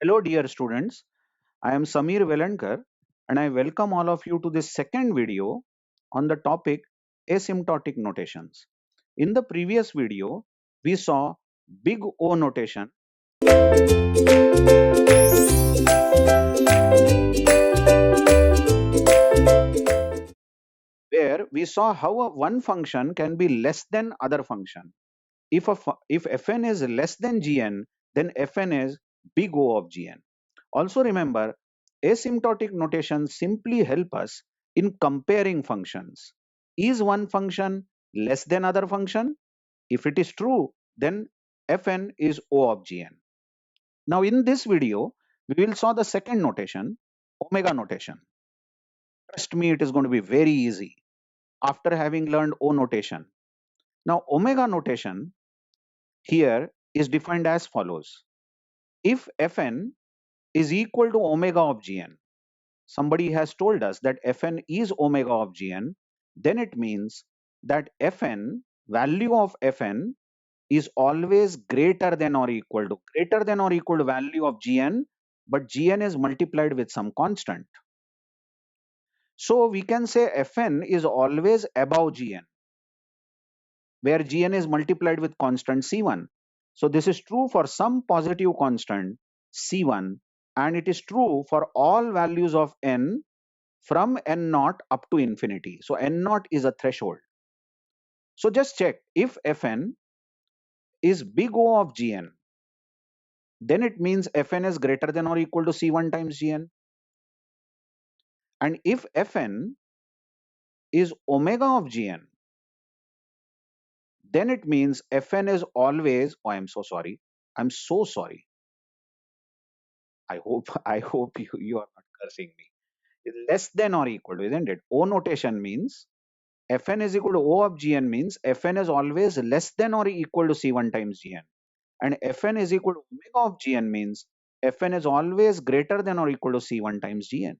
Hello, dear students. I am Samir Velankar and I welcome all of you to this second video on the topic asymptotic notations. In the previous video, we saw big O notation where we saw how one function can be less than other function. If fn is less than gn, then fn is big O of gn. Also remember, asymptotic notations simply help us in comparing functions. Is one function less than other function? If it is true, then fn is O of gn. Now in this video, we will saw the second notation, omega notation. Trust me, it is going to be very easy after having learned O notation. Now omega notation here is defined as follows. If fn is equal to omega of gn, somebody has told us that fn is omega of gn, then it means that value of fn is always greater than or equal to value of gn, but gn is multiplied with some constant. So we can say fn is always above gn, where gn is multiplied with constant c1. So this is true for some positive constant c1, and it is true for all values of n from n naught up to infinity. So n naught is a threshold. So just check, if fn is big O of gn, then it means fn is greater than or equal to c1 times gn. And if fn is omega of gn, then it means fn is always, oh, I'm so sorry. I hope you are not cursing me. It's less than or equal to, isn't it? O notation means fn is equal to O of gn means fn is always less than or equal to c1 times gn. And fn is equal to omega of gn means fn is always greater than or equal to c1 times gn.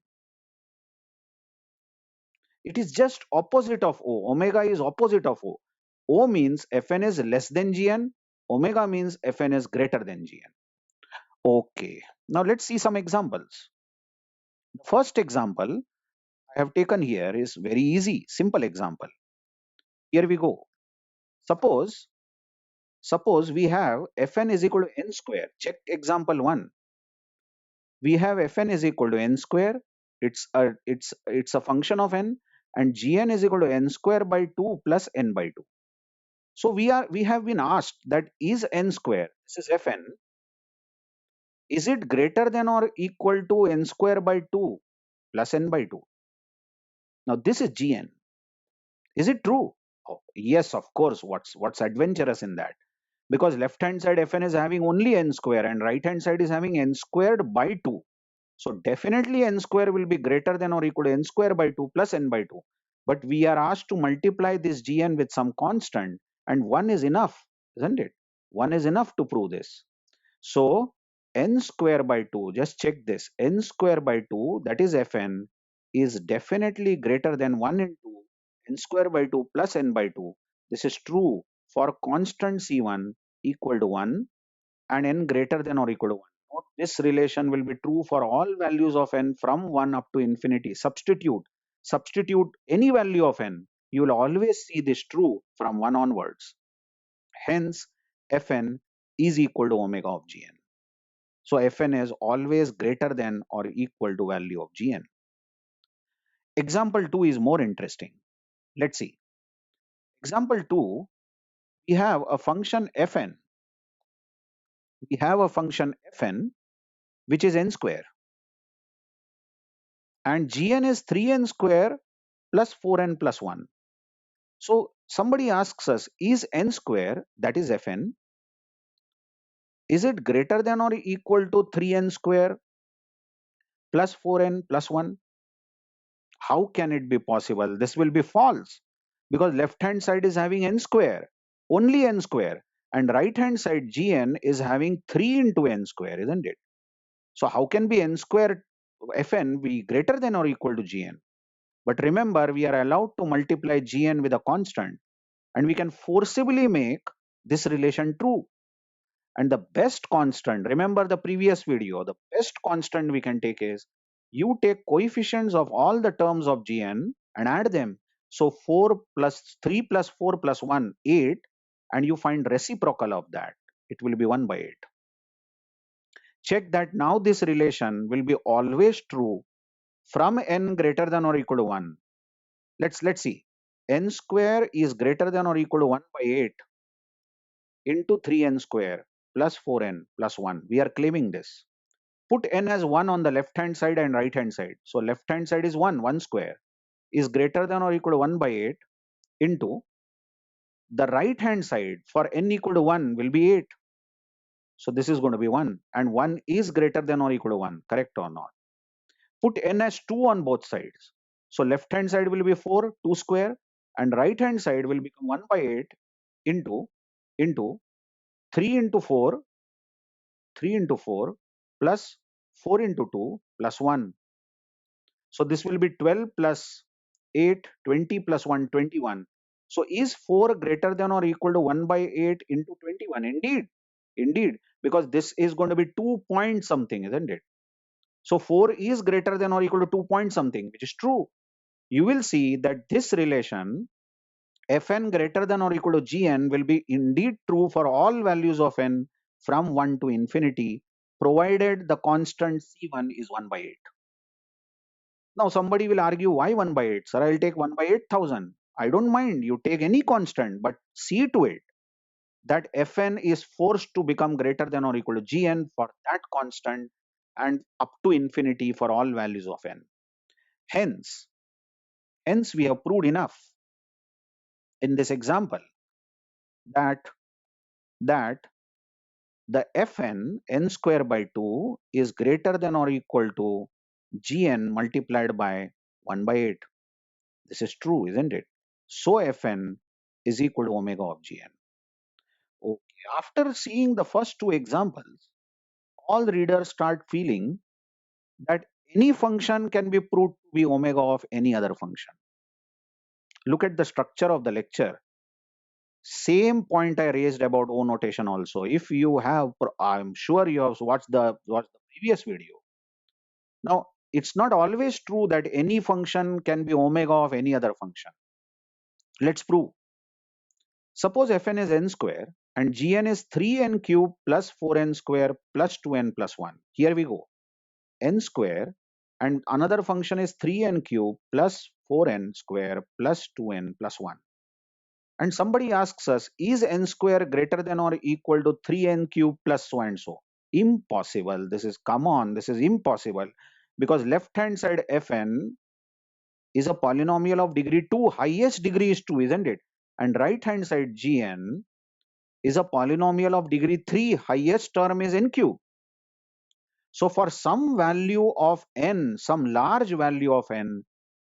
It is just opposite of O. Omega is opposite of O. O means fn is less than gn. Omega means fn is greater than gn. Okay, now let's see some examples. The first example I have taken here is very easy, simple example. Here we go. Suppose we have fn is equal to n square. Check example 1. We have fn is equal to n square. It's a function of n, and gn is equal to n square by 2 plus n by 2. So we have been asked that is n square, this is fn, is it greater than or equal to n square by 2 plus n by 2? Now this is gn. Is it true? Oh, yes, of course. What's adventurous in that? Because left hand side fn is having only n square and right hand side is having n squared by 2. So definitely n square will be greater than or equal to n square by 2 plus n by 2. But we are asked to multiply this gn with some constant, and 1 is enough, isn't it? 1 is enough to prove this. So n square by 2, just check this, n square by 2, that is fn, is definitely greater than 1 into n square by 2 plus n by 2. This is true for constant c1 equal to 1 and n greater than or equal to 1. Note, this relation will be true for all values of n from 1 up to infinity. Substitute any value of n. You will always see this true from 1 onwards. Hence, fn is equal to omega of gn. So fn is always greater than or equal to value of gn. Example 2 is more interesting. Let's see. Example 2, we have a function fn. We have a function fn which is n square. And gn is 3n square plus 4n plus 1. So somebody asks us, is n square, that is fn, is it greater than or equal to 3n square plus 4n plus 1? How can it be possible? This will be false, because left hand side is having n square, only n square, and right hand side gn is having 3 into n square, isn't it? So how can be n square fn be greater than or equal to gn? But remember, we are allowed to multiply gn with a constant, and we can forcibly make this relation true. And the best constant, remember the previous video, the best constant we can take is you take coefficients of all the terms of Gn and add them. So 4 plus 3 plus 4 plus 1, 8, and you find reciprocal of that. It will be 1 by 8. Check that now this relation will be always true from n greater than or equal to 1. Let's see. N square is greater than or equal to 1 by 8 into 3n square plus 4n plus 1. We are claiming this. Put n as 1 on the left hand side and right hand side. So left hand side is 1 square is greater than or equal to 1 by 8 into the right hand side for n equal to 1 will be 8. So this is going to be 1 and 1 is greater than or equal to 1, correct or not? Put n as 2 on both sides. So left hand side will be 4, 2 square, and right hand side will become 1 by 8 into 3 into 4, 3 into 4 plus 4 into 2 plus 1. So this will be 12 plus 8, 20 plus 1, 21. So is 4 greater than or equal to 1 by 8 into 21? Indeed, because this is going to be 2 point something, isn't it? So 4 is greater than or equal to 2 point something, which is true. You will see that this relation fn greater than or equal to gn will be indeed true for all values of n from 1 to infinity, provided the constant c1 is 1 by 8. Now somebody will argue, why 1 by 8? Sir, I'll take 1 by 8,000. I don't mind. You take any constant, but see to it that fn is forced to become greater than or equal to gn for that constant and up to infinity for all values of n. Hence, we have proved enough in this example that that the fn n square by 2 is greater than or equal to gn multiplied by 1 by 8. This is true, isn't it? So fn is equal to omega of gn. Okay. After seeing the first two examples, all readers start feeling that any function can be proved to be omega of any other function. Look at the structure of the lecture. Same point I raised about O notation also. If you have, I'm sure you have watched the previous video. Now, it's not always true that any function can be omega of any other function. Let's prove. Suppose fn is n square and gn is 3n cube plus 4n square plus 2n plus 1. Here we go. N square and another function is 3n cube plus 4n square plus 2n plus 1. And somebody asks us, is n square greater than or equal to 3n cube plus so and so? Impossible. This is, come on, this is impossible, because left hand side fn is a polynomial of degree 2, highest degree is 2, isn't it? And right hand side gn is a polynomial of degree 3, highest term is n cube. So for some value of n, some large value of n,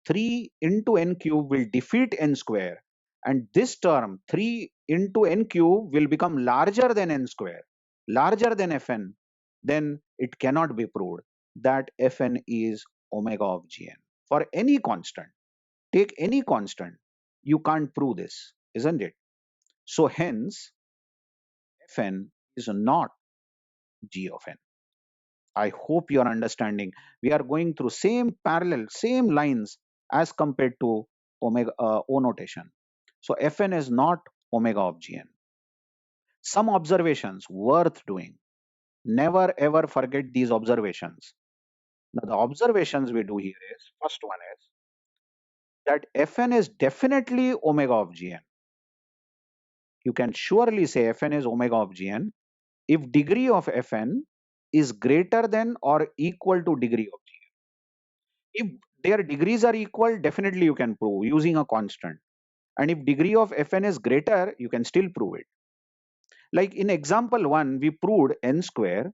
3 into n cube will defeat n square, and this term 3 into n cube will become larger than n square, larger than fn. Then it cannot be proved that fn is omega of gn. For any constant, take any constant, you can't prove this, isn't it? So hence fn is not g of n. I hope you are understanding. We are going through same parallel, same lines as compared to omega O notation. So fn is not omega of gn. Some observations worth doing. Never ever forget these observations. Now the observations we do here is, first one is that fn is definitely omega of gn. You can surely say fn is omega of gn if degree of fn is greater than or equal to degree of gn. If their degrees are equal, definitely you can prove using a constant. And if degree of fn is greater, you can still prove it. Like in example 1, we proved n square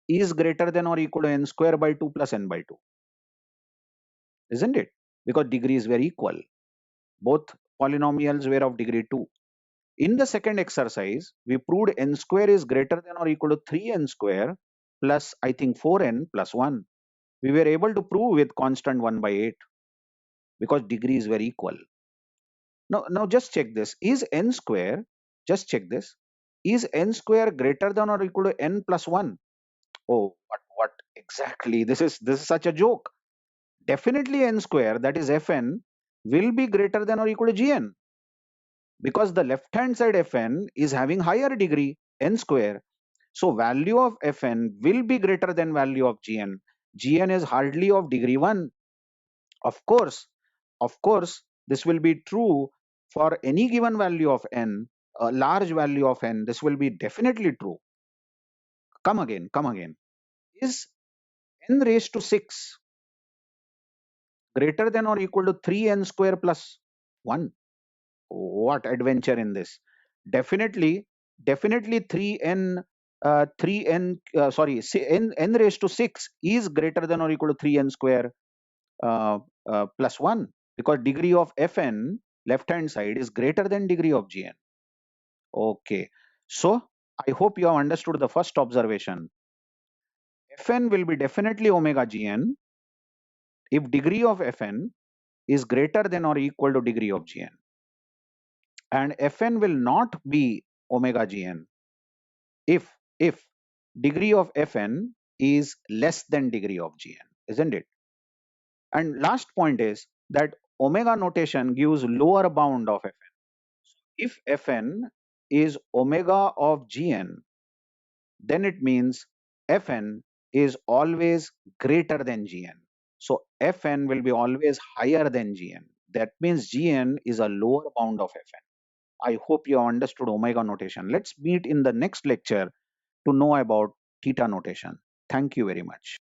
is greater than or equal to n square by 2 plus n by 2. Isn't it? Because degrees were equal. Both polynomials were of degree 2. In the second exercise, we proved n square is greater than or equal to 3n square plus, I think, 4n plus 1. We were able to prove with constant 1 by 8 because degrees were equal. Now just check this. Is n square, just check this. is n square greater than or equal to n plus 1? Oh, what exactly? This is such a joke. Definitely n square, that is fn, will be greater than or equal to gn, because the left hand side fn is having higher degree, n square. So value of fn will be greater than value of gn. Gn is hardly of degree 1. Of course, this will be true for any given value of n, a large value of n. This will be definitely true. Come again. Is n raised to 6 greater than or equal to 3n square plus 1? What adventure in this? Definitely, 3n, 3n, n raised to 6 is greater than or equal to 3n square uh, plus 1, because degree of fn, left hand side, is greater than degree of gn. Okay, so I hope you have understood the first observation. Fn will be definitely omega gn if degree of fn is greater than or equal to degree of gn, and fn will not be omega gn if degree of fn is less than degree of gn, isn't it? And last point is that omega notation gives lower bound of fn. If fn is omega of gn, then it means fn is always greater than gn. So fn will be always higher than gn. That means gn is a lower bound of fn. I hope you have understood omega notation. Let's meet in the next lecture to know about theta notation. Thank you very much.